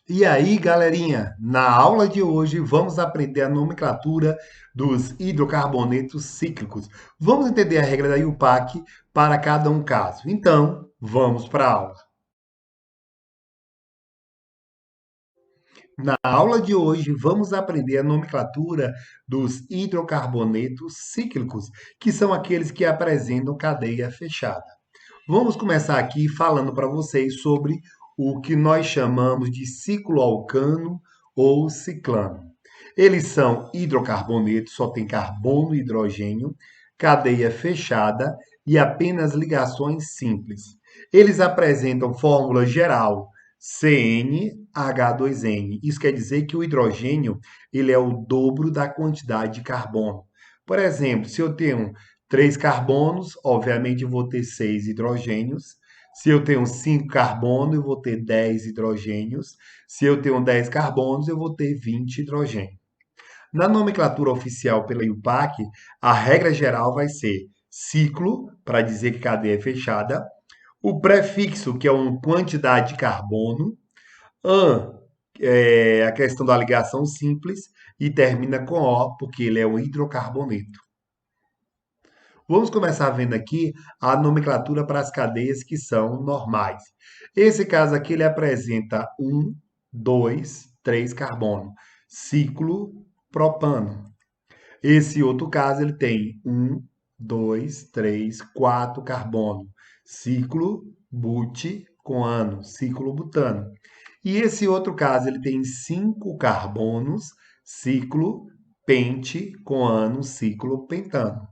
E aí, galerinha, na aula de hoje vamos aprender a nomenclatura dos hidrocarbonetos cíclicos. Vamos entender a regra da IUPAC para cada um caso. Então, vamos para a aula. Na aula de hoje vamos aprender a nomenclatura dos hidrocarbonetos cíclicos, que são aqueles que apresentam cadeia fechada. Vamos começar aqui falando para vocês sobre o que nós chamamos de cicloalcano ou ciclano. Eles são hidrocarbonetos, só tem carbono e hidrogênio, cadeia fechada e apenas ligações simples. Eles apresentam fórmula geral CnH2n. Isso quer dizer que o hidrogênio ele é o dobro da quantidade de carbono. Por exemplo, se eu tenho 3 carbonos, obviamente eu vou ter 6 hidrogênios. Se eu tenho 5 carbonos, eu vou ter 10 hidrogênios. Se eu tenho 10 carbonos, eu vou ter 20 hidrogênios. Na nomenclatura oficial pela IUPAC, a regra geral vai ser ciclo, para dizer que cadeia é fechada, o prefixo, que é uma quantidade de carbono, an, é a questão da ligação simples, e termina com O, porque ele é um hidrocarboneto. Vamos começar vendo aqui a nomenclatura para as cadeias que são normais. Esse caso aqui ele apresenta 1, 2, 3 carbono, ciclo propano. Esse outro caso ele tem 1, 2, 3, 4 carbono, ciclo but com ano, ciclo butano. E esse outro caso ele tem 5 carbonos, ciclo pente com ano, ciclo pentano.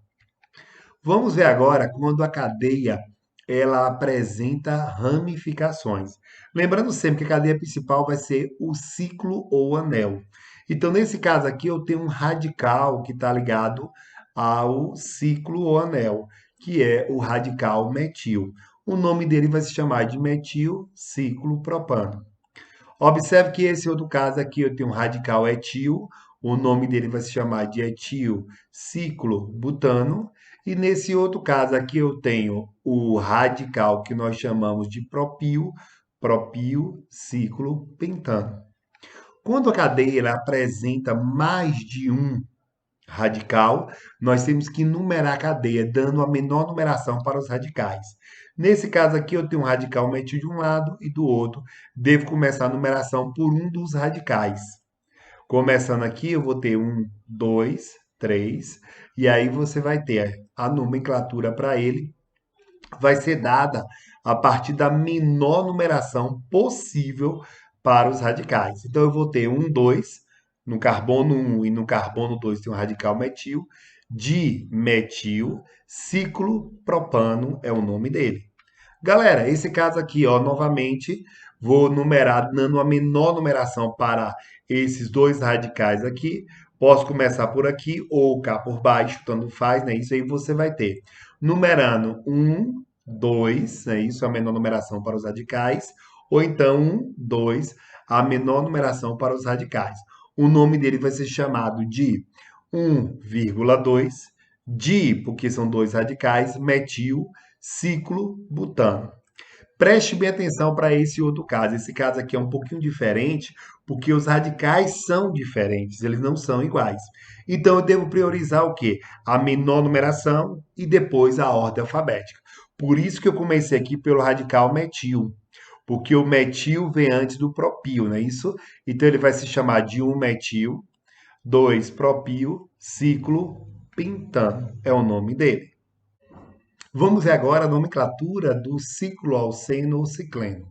Vamos ver agora quando a cadeia ela apresenta ramificações. Lembrando sempre que a cadeia principal vai ser o ciclo ou anel. Então, nesse caso aqui, eu tenho um radical que está ligado ao ciclo ou anel, que é o radical metil. O nome dele vai se chamar de metil ciclo propano. Observe que esse outro caso aqui eu tenho um radical etil, o nome dele vai se chamar de etil ciclobutano, e nesse outro caso aqui eu tenho o radical que nós chamamos de propil, propil ciclopentano. Quando a cadeia ela apresenta mais de um radical, nós temos que numerar a cadeia, dando a menor numeração para os radicais. Nesse caso aqui, eu tenho um radical metil de um lado e do outro. Devo começar a numeração por um dos radicais. Começando aqui, eu vou ter 1, 2, 3, e aí você vai ter a nomenclatura para ele, vai ser dada a partir da menor numeração possível para os radicais. Então, eu vou ter 1, 2, no carbono 1 e no carbono 2 tem um radical metil, dimetil, ciclo propano é o nome dele. Galera, esse caso aqui, ó, novamente, vou numerar, dando a menor numeração para esses dois radicais aqui. Posso começar por aqui ou cá por baixo, tanto faz, né? Isso aí você vai ter. Numerando 1, 2, né? Isso é a menor numeração para os radicais. Ou então 1, 2, a menor numeração para os radicais. O nome dele vai ser chamado de 1,2, porque são dois radicais, metil, ciclo butano. Preste bem atenção para esse outro caso. Esse caso aqui é um pouquinho diferente, porque os radicais são diferentes, eles não são iguais. Então eu devo priorizar o quê? A menor numeração e depois a ordem alfabética. Por isso que eu comecei aqui pelo radical metil, porque o metil vem antes do propil, não é isso? Então ele vai se chamar de 1-metil, 2-propil, ciclo pentano, é o nome dele. Vamos ver agora a nomenclatura do cicloalceno ou cicleno,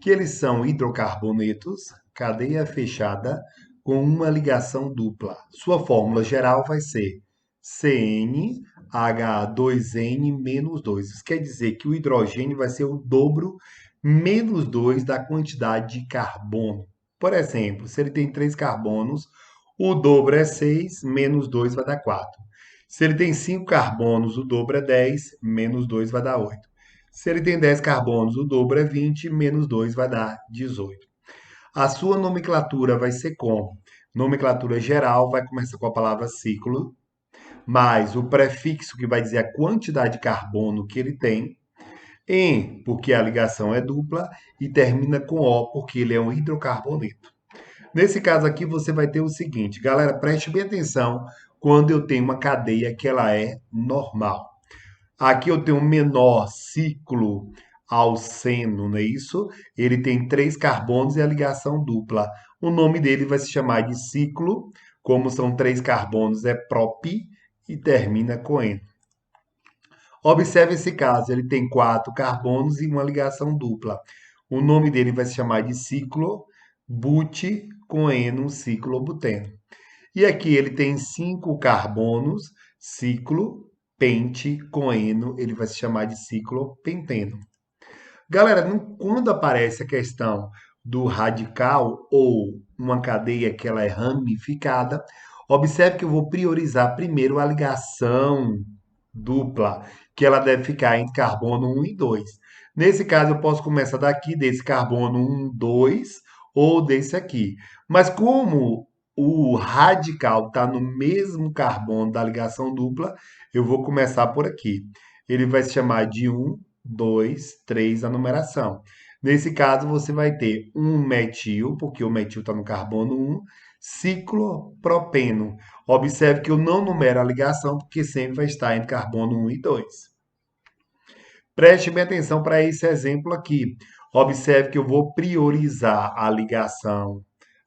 que eles são hidrocarbonetos, cadeia fechada, com uma ligação dupla. Sua fórmula geral vai ser CnH2n-2. Isso quer dizer que o hidrogênio vai ser o dobro menos 2 da quantidade de carbono. Por exemplo, se ele tem 3 carbonos, o dobro é 6, menos 2 vai dar 4. Se ele tem 5 carbonos, o dobro é 10, menos 2 vai dar 8. Se ele tem 10 carbonos, o dobro é 20, menos 2 vai dar 18. A sua nomenclatura vai ser como? Nomenclatura geral vai começar com a palavra ciclo, mais o prefixo que vai dizer a quantidade de carbono que ele tem. En, porque a ligação é dupla, e termina com O, porque ele é um hidrocarboneto. Nesse caso aqui, você vai ter o seguinte, galera, preste bem atenção quando eu tenho uma cadeia que ela é normal. Aqui eu tenho um menor ciclo alceno, não é isso? Ele tem 3 carbonos e a ligação dupla. O nome dele vai se chamar de ciclo, como são 3 carbonos, é prop e termina com N. Observe esse caso, ele tem 4 carbonos e uma ligação dupla. O nome dele vai se chamar de ciclo but com eno, ciclobuteno. E aqui ele tem 5 carbonos, ciclo pente com eno, ele vai se chamar de ciclopenteno. Galera, quando aparece a questão do radical ou uma cadeia que ela é ramificada, observe que eu vou priorizar primeiro a ligação dupla, que ela deve ficar entre carbono 1 e 2. Nesse caso, eu posso começar daqui, desse carbono 1, 2, ou desse aqui. Mas como o radical está no mesmo carbono da ligação dupla, eu vou começar por aqui. Ele vai se chamar de 1, 2, 3 a numeração. Nesse caso, você vai ter um metil, porque o metil está no carbono 1, ciclopropeno. Observe que eu não numero a ligação, porque sempre vai estar entre carbono 1 e 2. Preste bem atenção para esse exemplo aqui. Observe que eu vou priorizar a ligação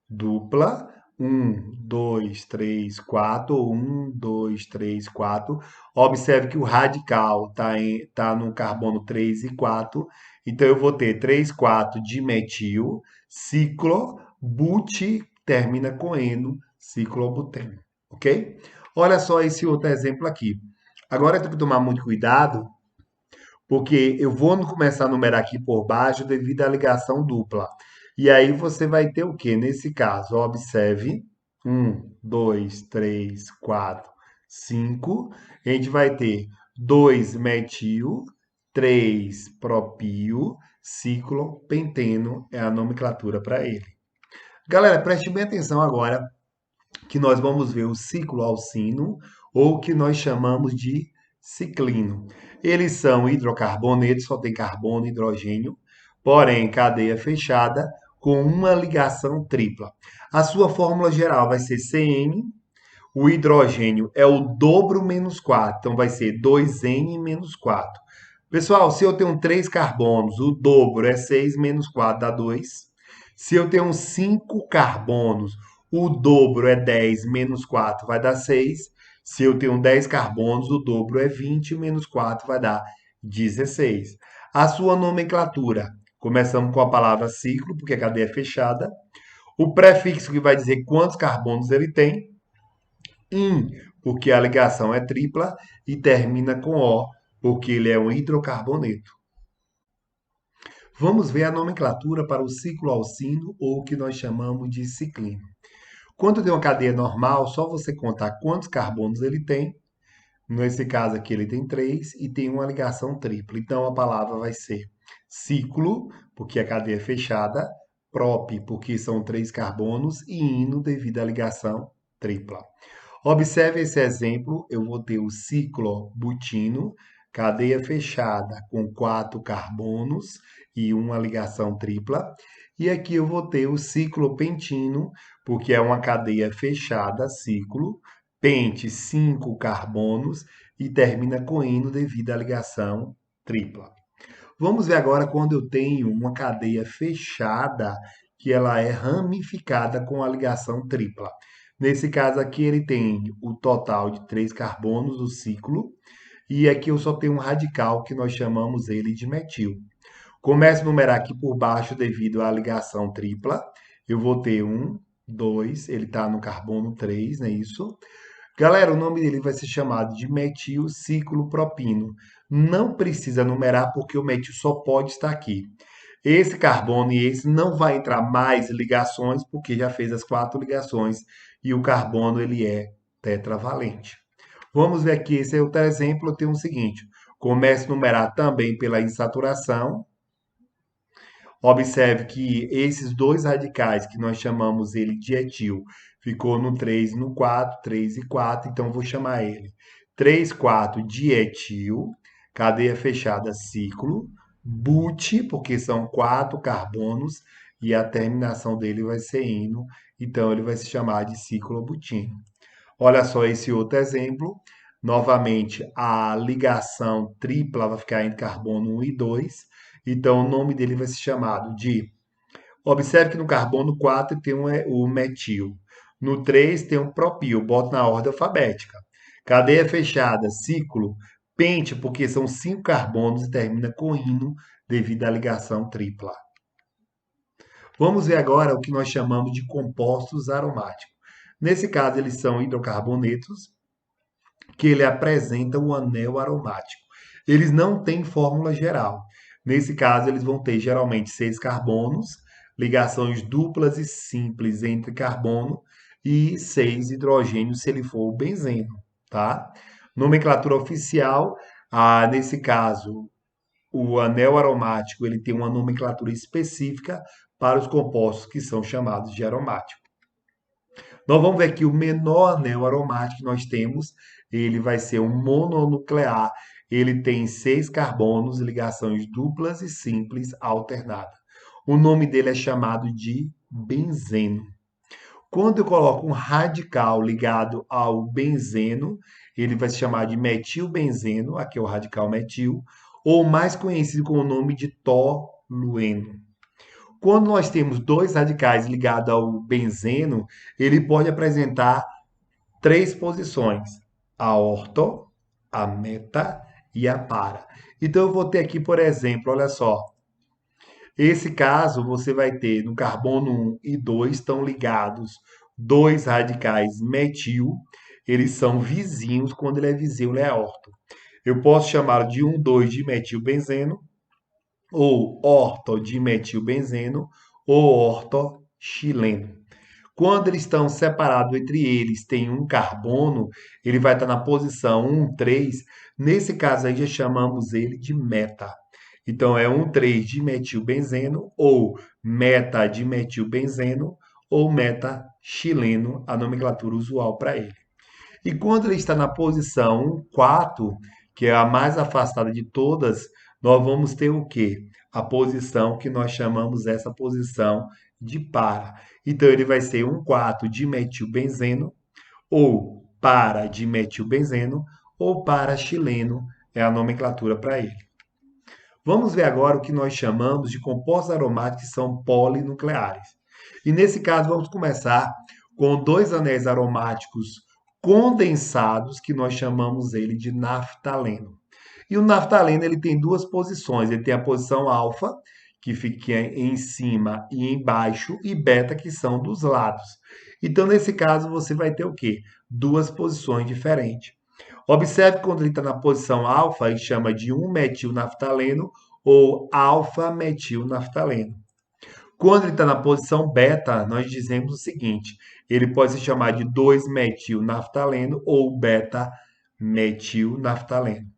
dupla. 1, 2, 3, 4. 1, 2, 3, 4. Observe que o radical está no carbono 3 e 4. Então, eu vou ter 3, 4 de metil, ciclo, but, termina com eno, ciclobuteno. Ok? Olha só esse outro exemplo aqui. Agora, eu tenho que tomar muito cuidado porque eu vou começar a numerar aqui por baixo devido à ligação dupla. E aí você vai ter o que nesse caso? Observe. 1, 2, 3, 4, 5. A gente vai ter 2 metil, 3 propio, ciclopenteno é a nomenclatura para ele. Galera, preste bem atenção agora que nós vamos ver o ciclo alcino, ou que nós chamamos de ciclino. Eles são hidrocarbonetos, só tem carbono e hidrogênio, porém cadeia fechada com uma ligação tripla. A sua fórmula geral vai ser CN, o hidrogênio é o dobro menos 4, então vai ser 2N menos 4. Pessoal, se eu tenho 3 carbonos, o dobro é 6 menos 4 dá 2. Se eu tenho 5 carbonos, o dobro é 10 menos 4 vai dar 6. Se eu tenho 10 carbonos, o dobro é 20 menos 4 vai dar 16. A sua nomenclatura, começamos com a palavra ciclo, porque a cadeia é fechada. O prefixo que vai dizer quantos carbonos ele tem. In, porque a ligação é tripla. E termina com O, porque ele é um hidrocarboneto. Vamos ver a nomenclatura para o ciclo alcino, ou o que nós chamamos de ciclino. Quando tem uma cadeia normal, só você contar quantos carbonos ele tem. Nesse caso aqui, ele tem 3 e tem uma ligação tripla. Então, a palavra vai ser ciclo, porque a cadeia é fechada, prop, porque são 3 carbonos, e ino, devido à ligação tripla. Observe esse exemplo, eu vou ter o ciclobutino, cadeia fechada com 4 carbonos e uma ligação tripla. E aqui eu vou ter o ciclopentino, porque é uma cadeia fechada, ciclo, pente 5 carbonos e termina com ino devido à ligação tripla. Vamos ver agora quando eu tenho uma cadeia fechada que ela é ramificada com a ligação tripla. Nesse caso aqui, ele tem o total de 3 carbonos do ciclo, e aqui eu só tenho um radical que nós chamamos ele de metil. Começo a numerar aqui por baixo devido à ligação tripla. Eu vou ter 1, 2, ele está no carbono 3, não é isso? Galera, o nome dele vai ser chamado de metilciclopropino. Não precisa numerar porque o metil só pode estar aqui. Esse carbono e esse não vai entrar mais ligações porque já fez as 4 ligações e o carbono ele é tetravalente. Vamos ver aqui, esse é outro exemplo, eu tenho o seguinte, começo a numerar também pela insaturação. Observe que esses dois radicais, que nós chamamos ele de etil, ficou no 3 e no 4, 3 e 4, então vou chamar ele 3, 4 dietil, cadeia fechada, ciclo, But, porque são 4 carbonos e a terminação dele vai ser ino, então ele vai se chamar de ciclobutino. Olha só esse outro exemplo. Novamente, a ligação tripla vai ficar entre carbono 1 e 2. Então, o nome dele vai ser chamado de. Observe que no carbono 4 tem o metil. No 3 tem o propil. Bota na ordem alfabética. Cadeia fechada, ciclo, pente, porque são 5 carbonos e termina com ino devido à ligação tripla. Vamos ver agora o que nós chamamos de compostos aromáticos. Nesse caso, eles são hidrocarbonetos, que ele apresenta o anel aromático. Eles não têm fórmula geral. Nesse caso, eles vão ter geralmente 6 carbonos, ligações duplas e simples entre carbono e 6 hidrogênios, se ele for o benzeno, tá? Nomenclatura oficial, nesse caso, o anel aromático ele tem uma nomenclatura específica para os compostos que são chamados de aromáticos. Nós vamos ver que o menor anel aromático que nós temos, ele vai ser um mononuclear. Ele tem 6 carbonos, ligações duplas e simples alternadas. O nome dele é chamado de benzeno. Quando eu coloco um radical ligado ao benzeno, ele vai se chamar de metilbenzeno, aqui é o radical metil, ou mais conhecido com o nome de tolueno. Quando nós temos dois radicais ligados ao benzeno, ele pode apresentar 3 posições: a orto, a meta e a para. Então eu vou ter aqui, por exemplo, olha só. Esse caso você vai ter no carbono 1 e 2 estão ligados dois radicais metil, eles são vizinhos, quando ele é vizinho, ele é orto. Eu posso chamar de 1,2 de metilbenzeno, ou ortodimetilbenzeno, ou ortoxileno. Quando eles estão separados entre eles, tem um carbono, ele vai estar na posição 1, 3. Nesse caso aí já chamamos ele de meta. Então é 1,3 de metilbenzeno, ou metadimetilbenzeno, ou metaxileno, a nomenclatura usual para ele. E quando ele está na posição 4, que é a mais afastada de todas, nós vamos ter o quê? A posição que nós chamamos essa posição de para. Então ele vai ser 1,4 de metilbenzeno, ou para de metilbenzeno, ou para chileno, é a nomenclatura para ele. Vamos ver agora o que nós chamamos de compostos aromáticos que são polinucleares. E nesse caso vamos começar com dois anéis aromáticos condensados, que nós chamamos ele de naftaleno. E o naftaleno ele tem duas posições, ele tem a posição alfa, que fica em cima e embaixo, e beta, que são dos lados. Então, nesse caso, você vai ter o quê? Duas posições diferentes. Observe que quando ele está na posição alfa, ele chama de 1-metilnaftaleno ou alfa-metilnaftaleno. Quando ele está na posição beta, nós dizemos o seguinte: ele pode se chamar de 2-metilnaftaleno ou beta-metilnaftaleno.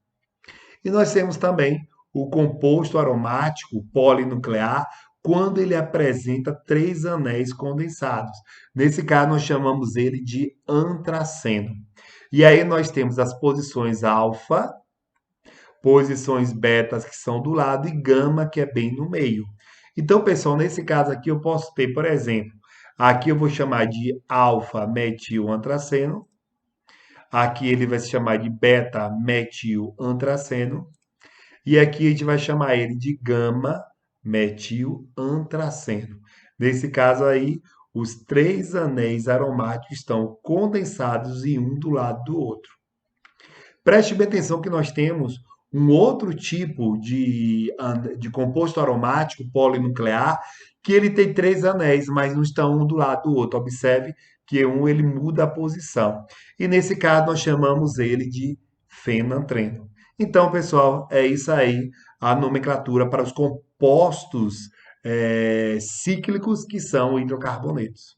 E nós temos também o composto aromático polinuclear quando ele apresenta 3 anéis condensados. Nesse caso, nós chamamos ele de antraceno. E aí nós temos as posições alfa, posições betas que são do lado e gama que é bem no meio. Então, pessoal, nesse caso aqui eu posso ter, por exemplo, aqui eu vou chamar de alfa-metil-antraceno, aqui ele vai se chamar de beta-metil-antraceno, e aqui a gente vai chamar ele de gama-metil-antraceno. Nesse caso aí, os 3 anéis aromáticos estão condensados e um do lado do outro. Preste bem atenção que nós temos um outro tipo de composto aromático polinuclear que ele tem 3 anéis, mas não estão um do lado do outro. Observe que um ele muda a posição. E nesse caso nós chamamos ele de fenantreno. Então, pessoal, é isso aí a nomenclatura para os compostos cíclicos que são hidrocarbonetos.